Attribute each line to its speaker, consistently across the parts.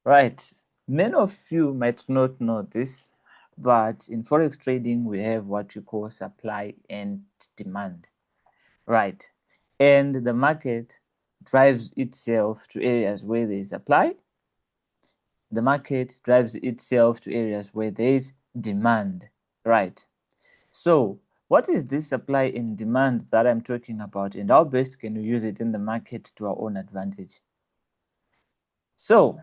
Speaker 1: Right. Many of you might not know this, but in forex trading, we have what you call supply and demand. Right. And the market drives itself to areas where there is supply. The market drives itself to areas where there is demand. Right. So, what is this supply and demand that I'm talking about, and how best can we use it in the market to our own advantage? So,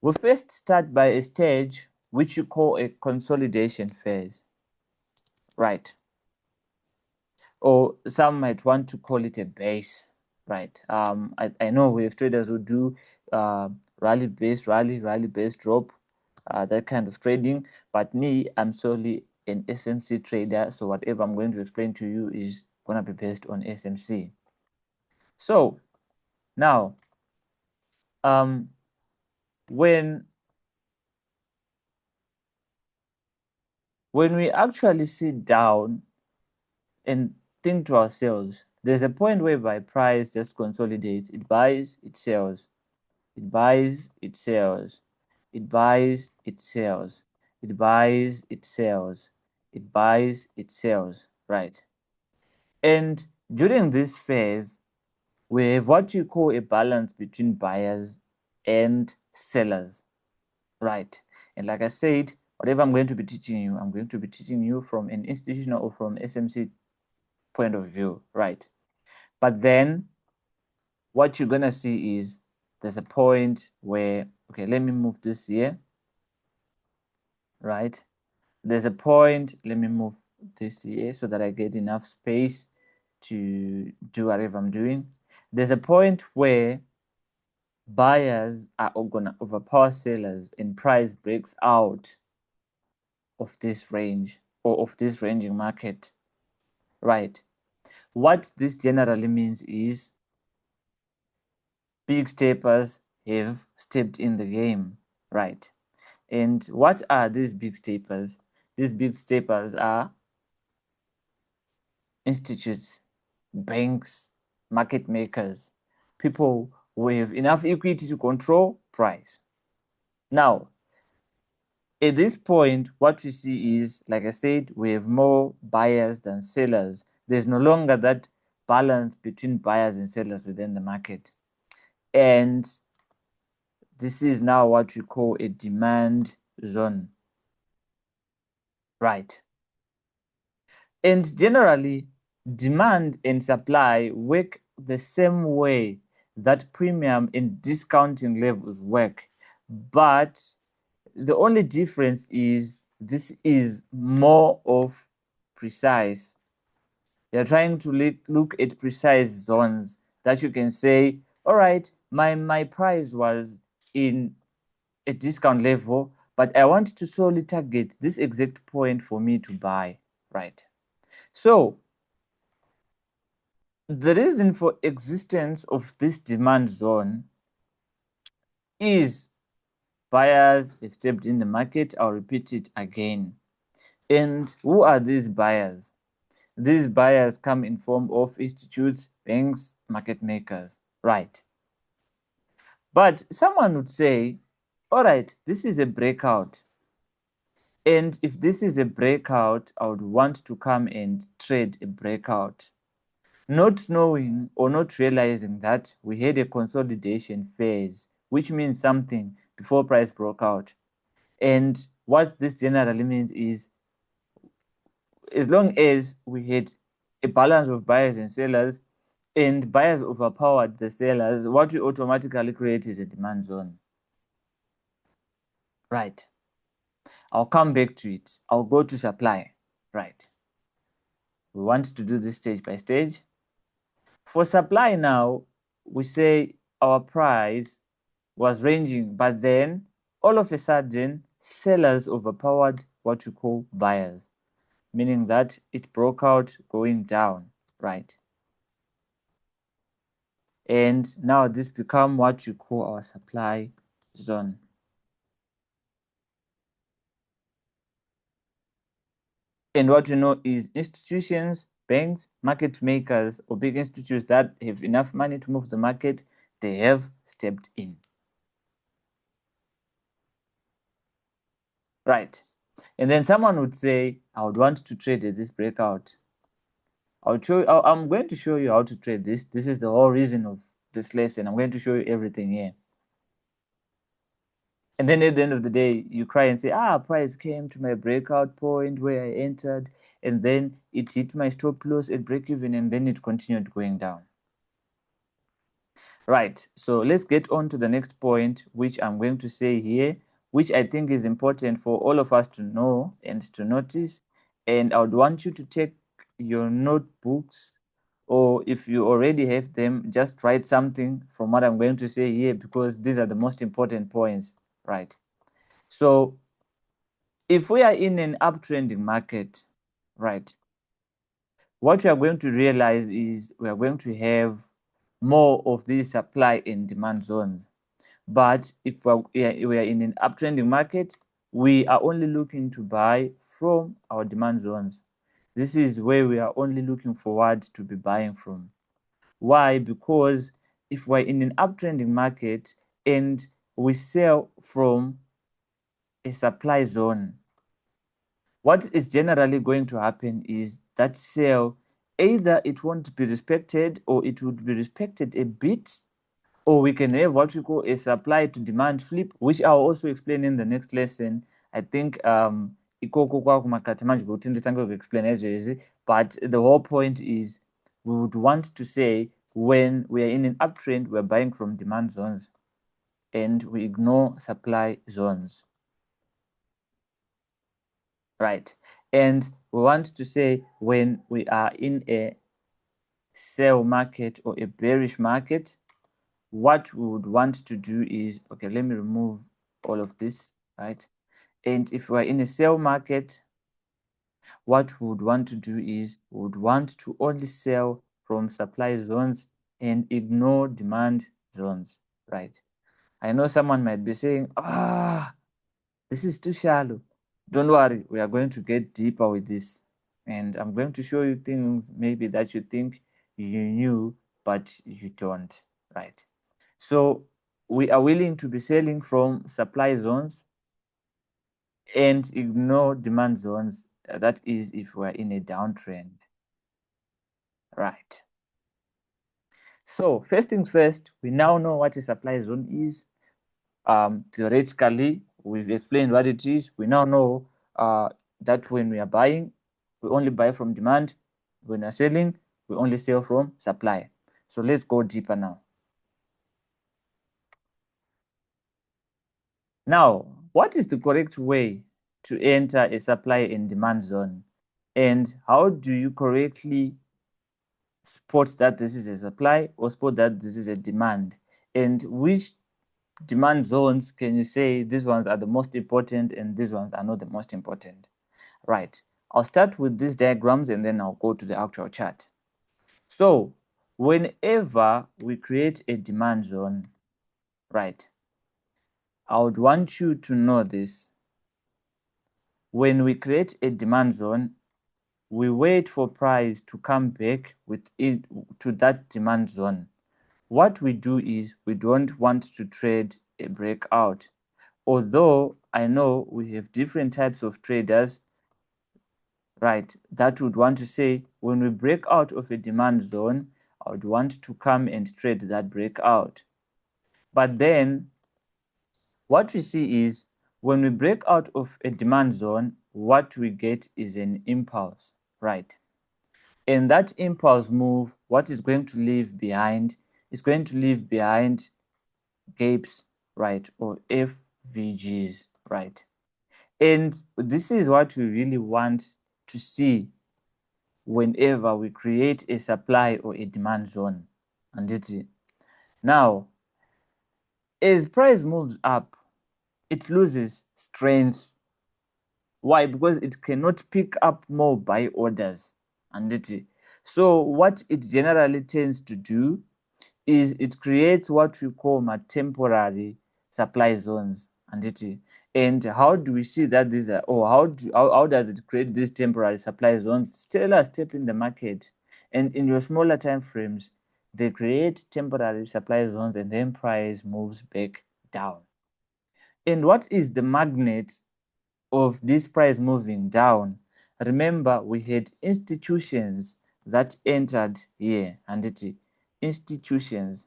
Speaker 1: we first start by a stage which you call a consolidation phase, right? Or some might want to call it a base, right? I know we have traders who do rally base drop, that kind of trading. But me, I'm solely an SMC trader, so whatever I'm going to explain to you is gonna be based on SMC. So now, when we actually sit down and think to ourselves, there's a point whereby price just consolidates, it buys, it sells, it buys, it sells, it buys, it sells, it buys, it sells, it buys, it sells, right? And during this phase, we have what you call a balance between buyers and sellers, right? And like I said, whatever I'm going to be teaching you, I'm going to be teaching you from an institutional or from SMC point of view, right? But then what you're gonna see is there's a point where, okay, let me move this here, right? There's a point, let me move this here so that I get enough space to do whatever I'm doing. There's a point where buyers are gonna overpower sellers and price breaks out of this range or of this ranging market, right? What this generally means is big steppers have stepped in the game, right? And what are these big steppers? These big steppers are institutes, banks, market makers, people who have enough equity to control price. Now, at this point, what we see is, like I said, we have more buyers than sellers. There's no longer that balance between buyers and sellers within the market. And this is now what we call a demand zone. Right. And generally, demand and supply work the same way that premium and discounting levels work. But the only difference is this is more of precise. You're trying to look at precise zones that you can say, all right, my price was in a discount level, but I want to solely target this exact point for me to buy, right? So the reason for existence of this demand zone is buyers have stepped in the market. I'll repeat it again. And who are these buyers? These buyers come in form of institutes, banks, market makers, right? But someone would say, all right, this is a breakout. And if this is a breakout, I would want to come and trade a breakout. Not knowing or not realizing that we had a consolidation phase, which means something before price broke out. And what this generally means is, as long as we had a balance of buyers and sellers, and buyers overpowered the sellers, what we automatically create is a demand zone. Right. I'll come back to it. I'll go to supply. Right. We want to do this stage by stage. For supply now, we say our price was ranging, but then all of a sudden, sellers overpowered what we call buyers, meaning that it broke out going down, right? And now this become what you call our supply zone. And what you know is institutions, banks, market makers, or big institutes that have enough money to move the market, they have stepped in. right? And then someone would say, I would want to trade at this breakout. I'm going to show you how to trade this. This is the whole reason of this lesson. I'm going to show you everything here. And then at the end of the day, you cry and say, price came to my breakout point where I entered, and then it hit my stop loss at break even, and then it continued going down. Right, so let's get on to the next point, which I'm going to say here, which I think is important for all of us to know and to notice. And I would want you to take your notebooks, or if you already have them, just write something from what I'm going to say here, because these are the most important points, right? So if we are in an uptrending market, right, what we are going to realize is we are going to have more of these supply and demand zones. But if we are in an uptrending market, we are only looking to buy from our demand zones. This is where we are only looking forward to be buying from. Why? Because if we're in an uptrending market and we sell from a supply zone, what is generally going to happen is that sale, either it won't be respected or it would be respected a bit, or we can have what we call a supply to demand flip, which I'll also explain in the next lesson. I think ikoko kwakumakati manje kuti nditange kuexplain ezvezi, but the whole point is we would want to say when we are in an uptrend, we're buying from demand zones and we ignore supply zones. Right. And we want to say when we are in a sell market or a bearish market, what we would want to do is, okay, let me remove all of this, right? And if we're in a sell market, what we would want to do is we would want to only sell from supply zones and ignore demand zones, right? I know someone might be saying, this is too shallow. Don't worry, we are going to get deeper with this. And I'm going to show you things maybe that you think you knew, but you don't, right? So we are willing to be selling from supply zones and ignore demand zones. That is if we're in a downtrend, right? So first things first, we now know what a supply zone is. Theoretically, we've explained what it is. We now know that when we are buying, we only buy from demand. When we're selling, we only sell from supply. So let's go deeper now. Now, what is the correct way to enter a supply and demand zone? And how do you correctly spot that this is a supply or spot that this is a demand? And which demand zones can you say these ones are the most important and these ones are not the most important? Right. I'll start with these diagrams and then I'll go to the actual chart. So whenever we create a demand zone, right, I would want you to know this. When we create a demand zone, we wait for price to come back with it to that demand zone. What we do is we don't want to trade a breakout. Although I know we have different types of traders, right, that would want to say when we break out of a demand zone, I would want to come and trade that breakout. But then what we see is when we break out of a demand zone, what we get is an impulse, right? And that impulse move, what is going to leave behind is going to leave behind gaps, right, or FVGs, right? And this is what we really want to see whenever we create a supply or a demand zone. And it's now, as price moves up, it loses strength. Why? Because it cannot pick up more buy orders. And so what it generally tends to do is it creates what we call temporary supply zones. And how do we see that these are, or how does it create these temporary supply zones? Step step in the market, and in your smaller time frames, they create temporary supply zones, and then price moves back down. And what is the magnet of this price moving down, remember we had institutions that entered here, and institutions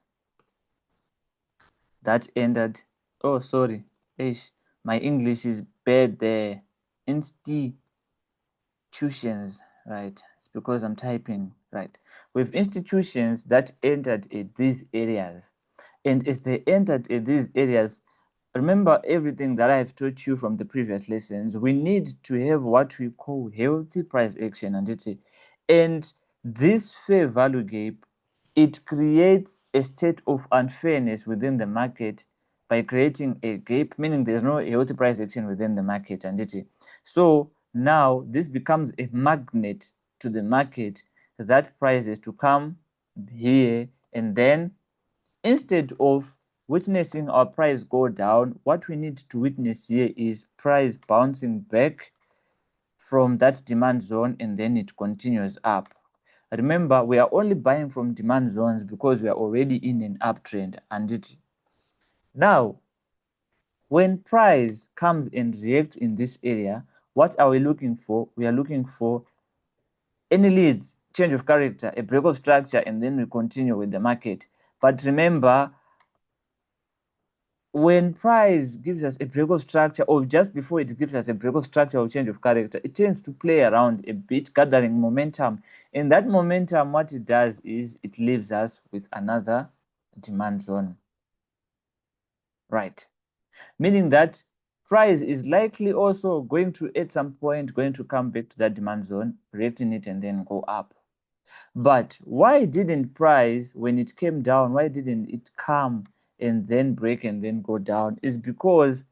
Speaker 1: that entered. Oh, sorry, Ish, my English is bad there. Institutions, right? It's because I'm typing, right? With institutions that entered these areas, and as they entered these areas, remember everything that I've taught you from the previous lessons. We need to have what we call healthy price action, and this fair value gap, it creates a state of unfairness within the market by creating a gap, meaning there's no healthy price action within the market, so now this becomes a magnet to the market that prices to come here, and then instead of witnessing our price go down, what we need to witness here is price bouncing back from that demand zone, and then it continues up. Remember, we are only buying from demand zones because we are already in an uptrend, now when price comes and reacts in this area, what are we looking for? We are looking for any leads, change of character, a break of structure, and then we continue with the market. But remember, when price gives us a break of structure, or just before it gives us a break of structure or change of character, it tends to play around a bit, gathering momentum. And that momentum, what it does is it leaves us with another demand zone, right? Meaning that price is likely also going to, at some point, going to come back to that demand zone, reacting it, and then go up. But why didn't price, when it came down, why didn't it come and then break and then go down? Is because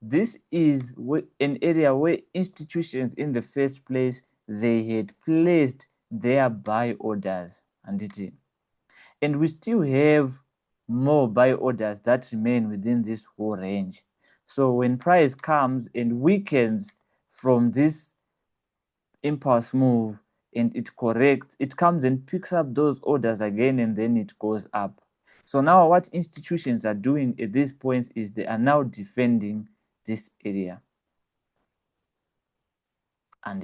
Speaker 1: this is an area where institutions in the first place, they had placed their buy orders, and we still have more buy orders that remain within this whole range. So when price comes and weakens from this impulse move and it corrects, it comes and picks up those orders again, and then it goes up. So now what institutions are doing at this point is they are now defending this area, and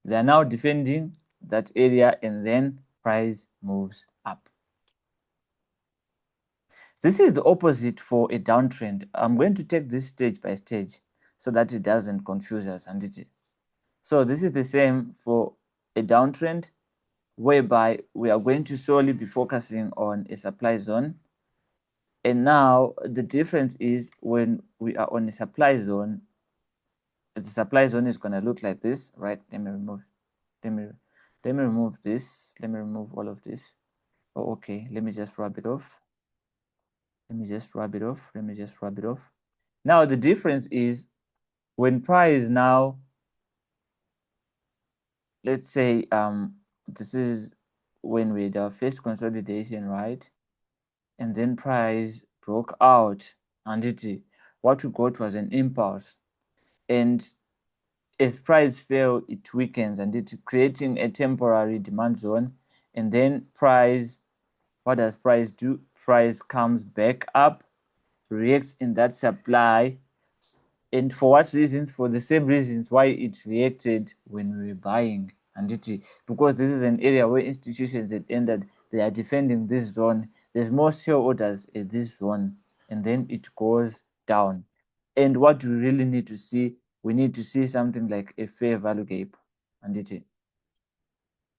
Speaker 1: they are now defending that area, and then price moves up. This is the opposite for a downtrend. I'm going to take this stage by stage so that it doesn't confuse us, so this is the same for a downtrend, whereby we are going to solely be focusing on a supply zone. And now the difference is, when we are on a supply zone, the supply zone is going to look like this, right? Let me remove this. Let me remove all of this. Oh, okay. Let me just rub it off. Now the difference is, when price now, let's say this is when we had our first consolidation, right? And then price broke out, and what we got was an impulse, and as price fell, it weakens, and it creating a temporary demand zone. And then price, what does price do? Price comes back up, reacts in that supply. And for what reasons? For the same reasons why it reacted when we were buying, because this is an area where institutions had entered, they are defending this zone. There's more sell orders at this zone, and then it goes down. And what we really need to see, we need to see something like a fair value gap,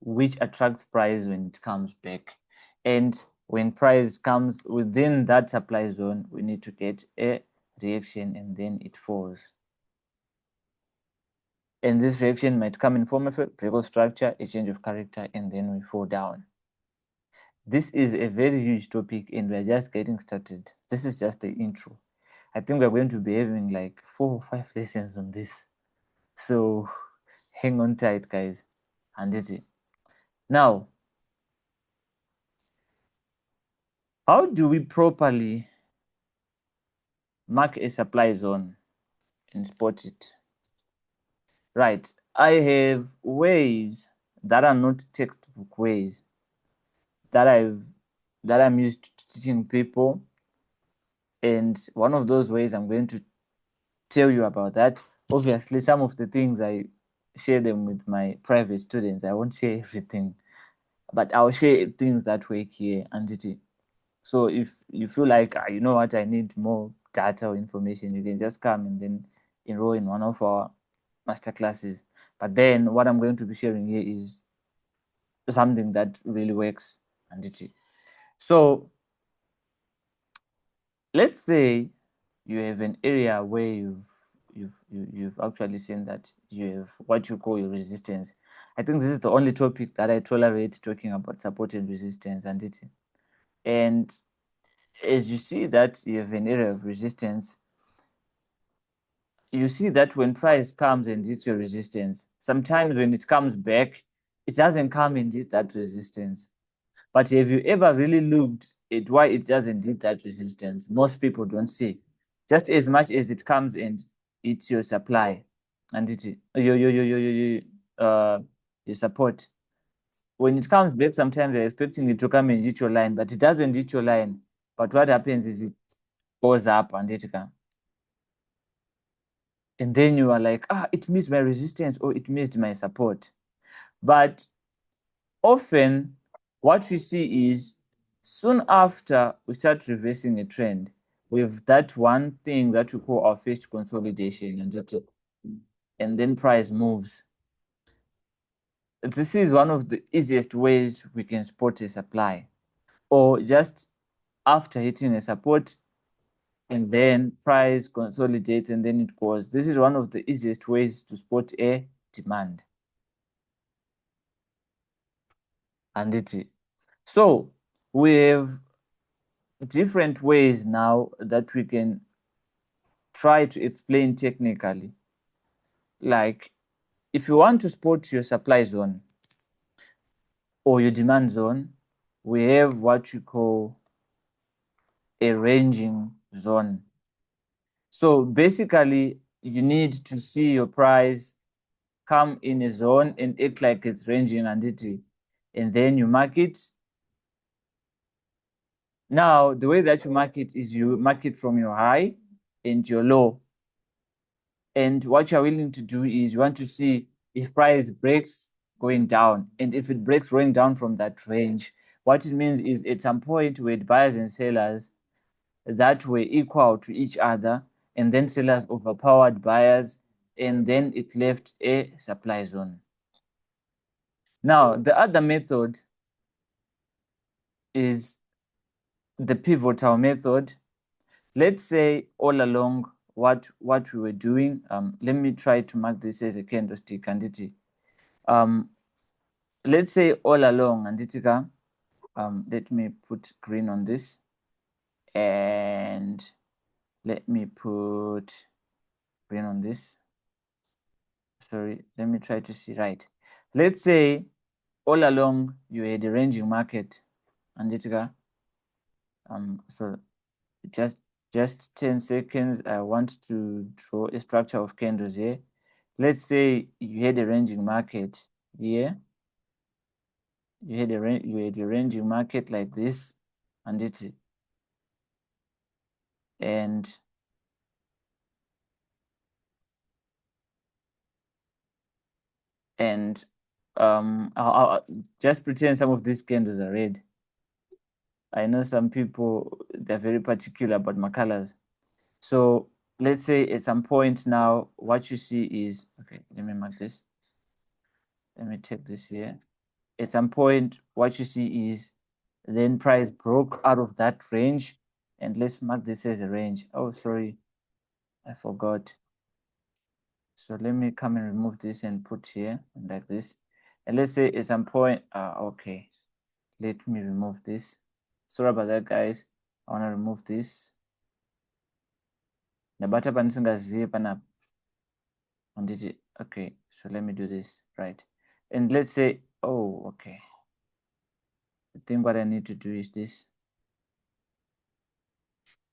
Speaker 1: which attracts price when it comes back. And when price comes within that supply zone, we need to get a reaction, and then it falls. And this reaction might come in form of a break of structure, a change of character, and then we fall down. This is a very huge topic, and we're just getting started. This is just the intro. I think we're going to be having like 4 or 5 lessons on this. So hang on tight, guys. And now, how do we properly mark a supply zone and spot it? Right. I have ways that are not textbook ways that I'm used to teaching people. And one of those ways I'm going to tell you about that. Obviously, some of the things I share them with my private students. I won't share everything, but I'll share things that work here and it. So if you feel like you know what, I need more data or information, you can just come and then enroll in one of our master classes. But then what I'm going to be sharing here is something that really works and it. So let's say you have an area where you've actually seen that you have what you call your resistance. I think this is the only topic that I tolerate talking about, support and resistance and it. And as you see that you have an area of resistance, you see that when price comes and hits your resistance, sometimes when it comes back, it doesn't come and hit that resistance. But have you ever really looked at why it doesn't hit that resistance? Most people don't see. Just as much as it comes and hits your supply and your support. When it comes back, sometimes you're expecting it to come and hit your line, but it doesn't hit your line. But what happens is it goes up and it can. And then you are like, it missed my resistance or it missed my support. But often what we see is soon after we start reversing a trend with that one thing that we call our first consolidation and then price moves. This is one of the easiest ways we can spot a supply, or just after hitting a support and then price consolidates and then it goes. This is one of the easiest ways to spot a demand. And so we have different ways now that we can try to explain technically. Like if you want to spot your supply zone or your demand zone, we have what you call a ranging zone. So basically, you need to see your price come in a zone and act like it's ranging and then you mark it. Now, the way that you mark it is you mark it from your high and your low. And what you're willing to do is you want to see if price breaks going down. And if it breaks going down from that range, what it means is at some point with buyers and sellers that were equal to each other, and then sellers overpowered buyers, and then it left a supply zone. Now, the other method is the pivotal method. Let's say all along what we were doing, let me try to mark this as a candlestick candidate. Let's say all along Anditika, let me put green on this and let me put green on this. Sorry, let me try to see right. Let's say all along you had a ranging market Anditika. So just 10 seconds. I want to draw a structure of candles here. Let's say you had a ranging market here. You had a ranging market like this, and I'll just pretend some of these candles are red. I know some people, they're very particular about my colors. So let's say at some point now, what you see is, okay, let me mark this. Let me take this here. At some point, what you see is then price broke out of that range. And let's mark this as a range. Oh, sorry, I forgot. So let me come and remove this and put here like this. And let's say at some point, okay, let me remove this. Sorry about that, guys. I want to remove this. Okay, so let me do this, right? And let's say, oh, okay. I think what I need to do is this.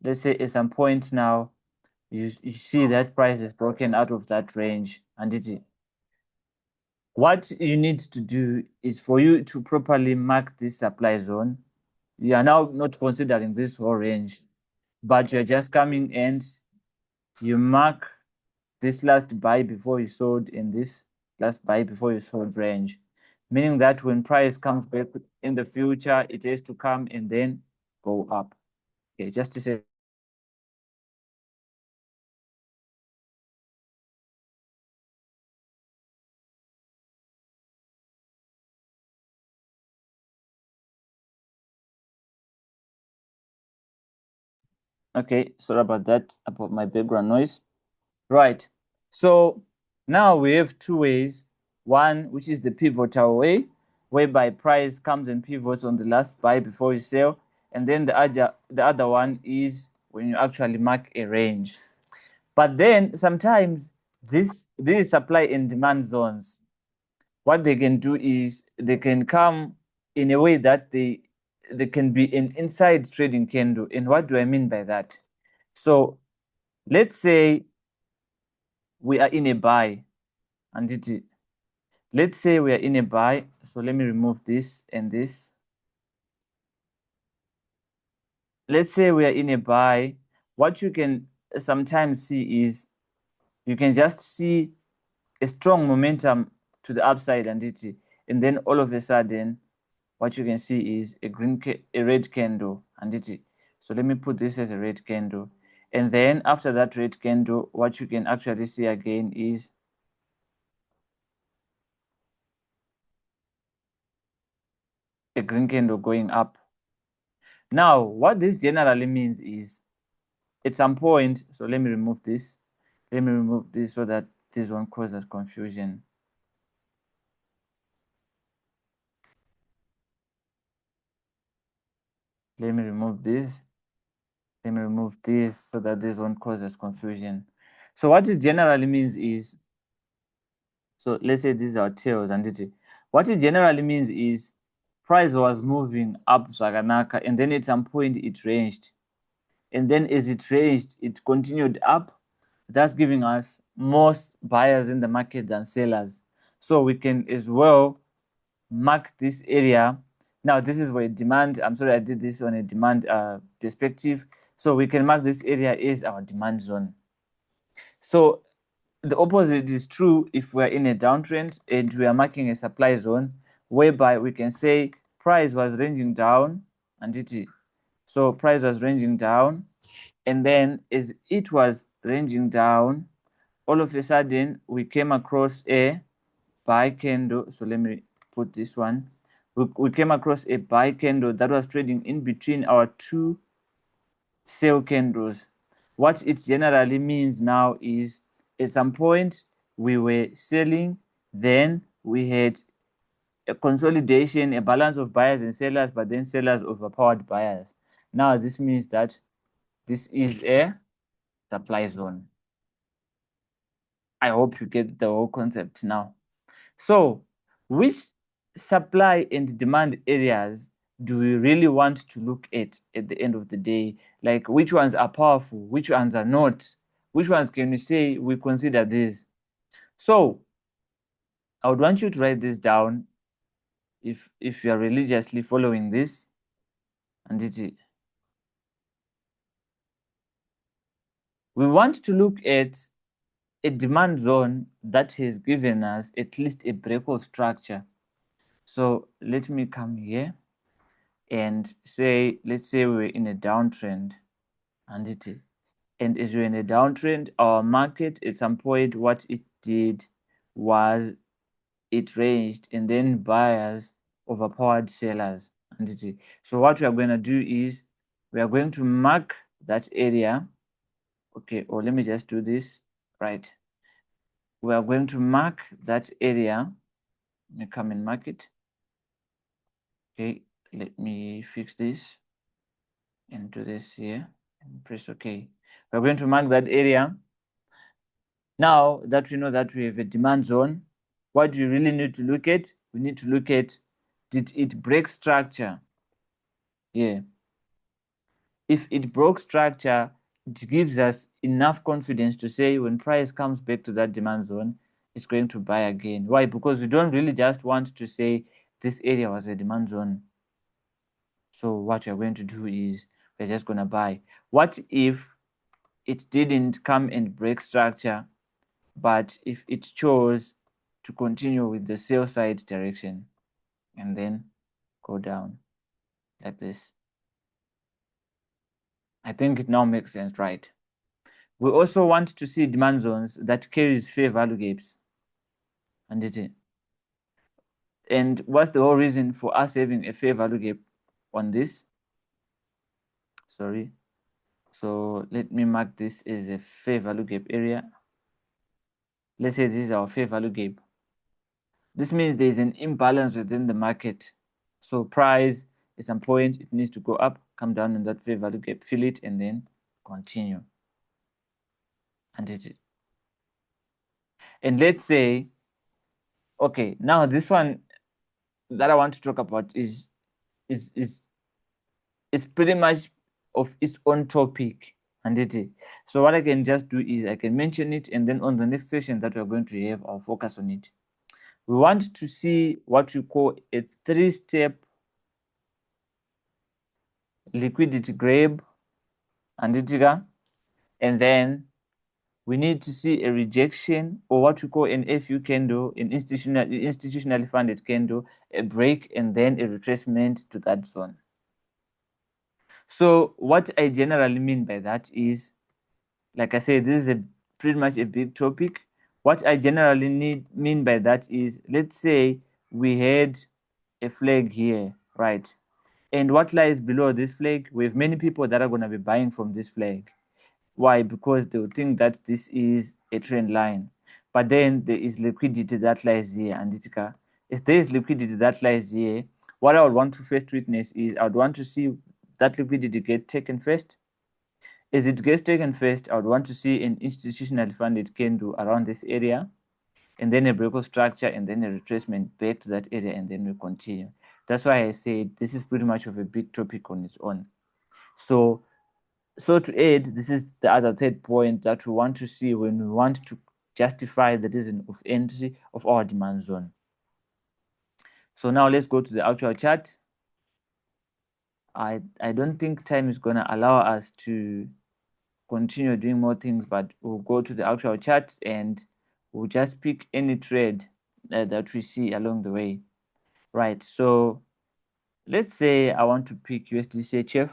Speaker 1: Let's say at some point now, you see that price is broken out of that range, and what you need to do is for you to properly mark this supply zone. You are now not considering this whole range, but you're just coming and you mark this last buy before you sold in this last buy before you sold range, meaning that when price comes back in the future, it has to come and then go up. Okay, just to say. Okay, sorry about that, about my background noise. Right. So now we have two ways. One, which is the pivotal way, whereby price comes and pivots on the last buy before you sell. And then the other one is when you actually mark a range. But then sometimes these supply and demand zones, what they can do is they can come in a way that they can be an inside trading candle. And what do I mean by that? So let's say we are in a buy, and let's say we are in a buy. So let me remove this and this. Let's say we are in a buy. What you can sometimes see is you can just see a strong momentum to the upside, and then all of a sudden what you can see is a red candle, so let me put this as a red candle. And then after that red candle, what you can actually see again is a green candle going up. Now, what this generally means is at some point, so let me remove this. Let me remove this so that this won't cause us confusion. Let me remove this. Let me remove this so that this won't cause us confusion. So what it generally means is, so let's say these are tails, what it generally means is price was moving up Zaganaka, and then at some point it ranged. And then as it ranged, it continued up, thus giving us more buyers in the market than sellers. So we can as well mark this area. Now, this is where demand, I'm sorry, I did this on a demand perspective. So we can mark this area as our demand zone. So the opposite is true if we're in a downtrend and we are marking a supply zone, whereby we can say price was ranging down, so price was ranging down, and then as it was ranging down, all of a sudden we came across a buy candle. So let me put this one. We came across a buy candle that was trading in between our two sell candles. What it generally means now is at some point we were selling, then we had a consolidation, a balance of buyers and sellers, but then sellers overpowered buyers. Now this means that this is a supply zone. I hope you get the whole concept now. So, which supply and demand areas do we really want to look at the end of the day? Like, which ones are powerful, which ones are not? Which ones can we say we consider this? So, I would want you to write this down if you are religiously following this. And we want to look at a demand zone that has given us at least a break of structure. So let me come here and say, let's say we're in a downtrend, and as we're in a downtrend, our market at some point, what it did was it ranged, and then buyers overpowered sellers. So what we are going to do is we are going to mark that area. Okay, or let me just do this. Right, we are going to mark that area. Let me come and mark it. Okay, let me fix this and do this here and press OK. We're going to mark that area. Now that we know that we have a demand zone, what do you really need to look at? We need to look at, did it break structure? Yeah. If it broke structure, it gives us enough confidence to say when price comes back to that demand zone, it's going to buy again. Why? Because we don't really just want to say this area was a demand zone. So what you're going to do is we're just going to buy. What if it didn't come and break structure? But if it chose to continue with the sell side direction and then go down like this, I think it now makes sense, right? We also want to see demand zones that carries fair value gaps. And what's the whole reason for us having a fair value gap on this? Sorry. So let me mark this as a fair value gap area. Let's say this is our fair value gap. This means there is an imbalance within the market. So price at some point it needs to go up, come down in that fair value gap, fill it, and then continue. And let's say, okay, now this one that I want to talk about is pretty much of its own topic. So what I can just do is I can mention it, and then on the next session that we're going to have, I'll focus on it. We want to see what we call a 3-step liquidity grab, and then we need to see a rejection, or what we call an FU candle, an institutionally funded candle, a break, and then a retracement to that zone. So what I generally mean by that is, like I said, this is pretty much a big topic. What I generally mean by that is, let's say we had a flag here, right? And what lies below this flag, we have many people that are going to be buying from this flag. Why? Because they will think that this is a trend line. But then there is liquidity that lies here, and if there is liquidity that lies here, what I would want to first witness is I would want to see that liquidity get taken first. As it gets taken first, I would want to see an institutionally funded candle around this area, and then a breakout structure, and then a retracement back to that area, and then we continue. That's why I said this is pretty much of a big topic on its own. So to add, this is the other third point that we want to see when we want to justify the reason of entry of our demand zone. So now let's go to the actual chart. I don't think time is going to allow us to continue doing more things, but we'll go to the actual chart and we'll just pick any trade that we see along the way. Right, so let's say I want to pick USDCHF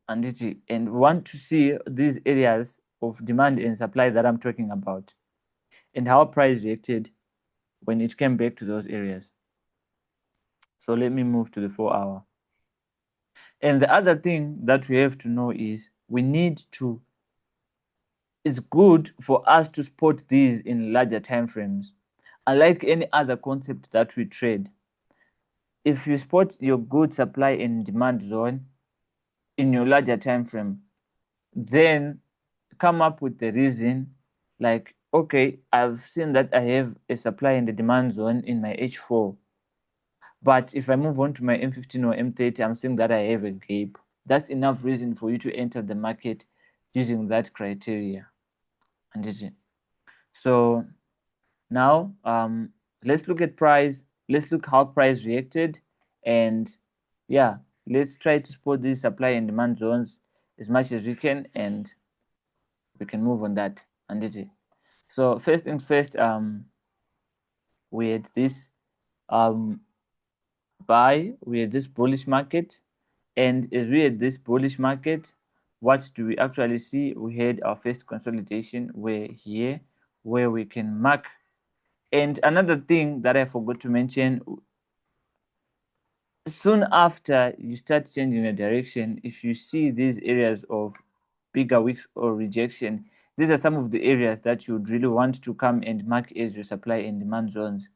Speaker 1: and want to see these areas of demand and supply that I'm talking about and how price reacted when it came back to those areas. So let me move to the 4-hour. And the other thing that we have to know is it's good for us to spot these in larger time frames. Unlike any other concept that we trade, if you spot your good supply and demand zone in your larger time frame, then come up with the reason, like, okay, I've seen that I have a supply and a demand zone in my H4, but if I move on to my M15 or M30, I'm seeing that I have a gap. That's enough reason for you to enter the market using that criteria. So now let's look at price. Let's look how price reacted, and yeah, let's try to spot these supply and demand zones as much as we can, and we can move on that. So first things first, we had this buy, we had this bullish market, and as we had this bullish market, what do we actually see? We had our first consolidation where we can mark. And another thing that I forgot to mention, soon after you start changing the direction, if you see these areas of bigger wicks or rejection, these are some of the areas that you would really want to come and mark as your supply and demand zones.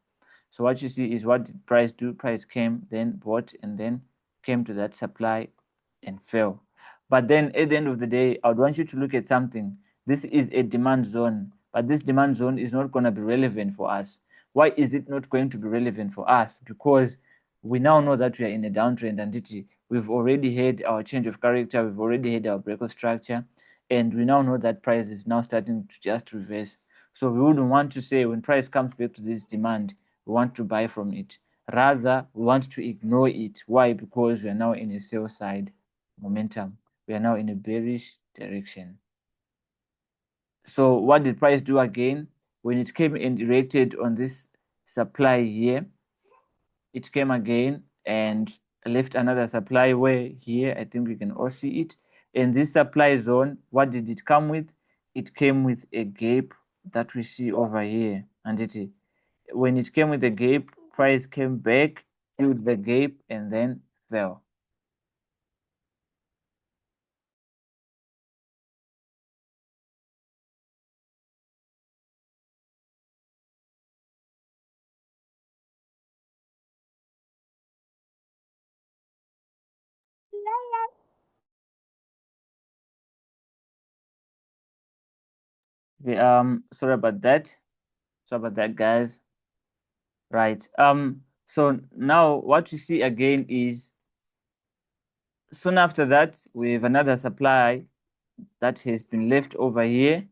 Speaker 1: So what you see is, what did price do? Price came, then bought, and then came to that supply and fell. But then at the end of the day, I would want you to look at something. This is a demand zone, but this demand zone is not going to be relevant for us. Why is it not going to be relevant for us? Because we now know that we are in a downtrend, and we've already had our change of character, we've already had our breakout structure, and we now know that price is now starting to just reverse. So we wouldn't want to say when price comes back to this demand, we want to buy from it. Rather, we want to ignore it. Why? Because we are now in a sell side momentum. We are now in a bearish direction. So what did price do again? When it came and reacted on this supply here, it came again and left another supply where here, I think we can all see it. In this supply zone, what did it come with? It came with a gap that we see over here. And when it came with a gap, price came back, filled the gap, and then fell. Sorry about that. Sorry about that, guys. Right. So now what you see again is soon after that, we have another supply that has been left over here.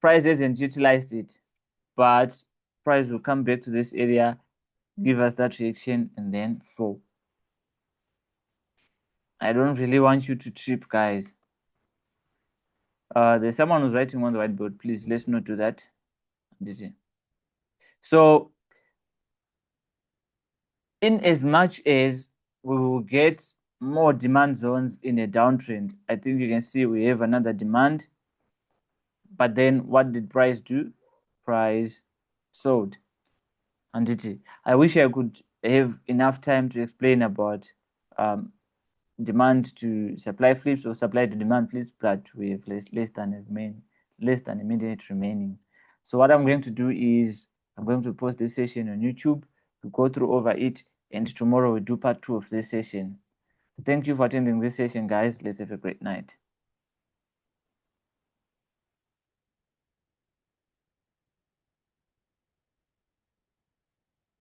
Speaker 1: Price hasn't utilized it, but price will come back to this area, give us that reaction, and then fall. I don't really want you to trip, guys. There's someone who's writing on the whiteboard. Please, let's not do that. So, in as much as we will get more demand zones in a downtrend, I think you can see we have another demand. But then what did price do? Price sold. And I wish I could have enough time to explain about demand to supply flips or supply to demand flips, but we have less than a minute remaining. So what I'm going to do is I'm going to post this session on YouTube to go through over it, and tomorrow we'll do part 2 of this session. Thank you for attending this session, guys. Let's have a great night.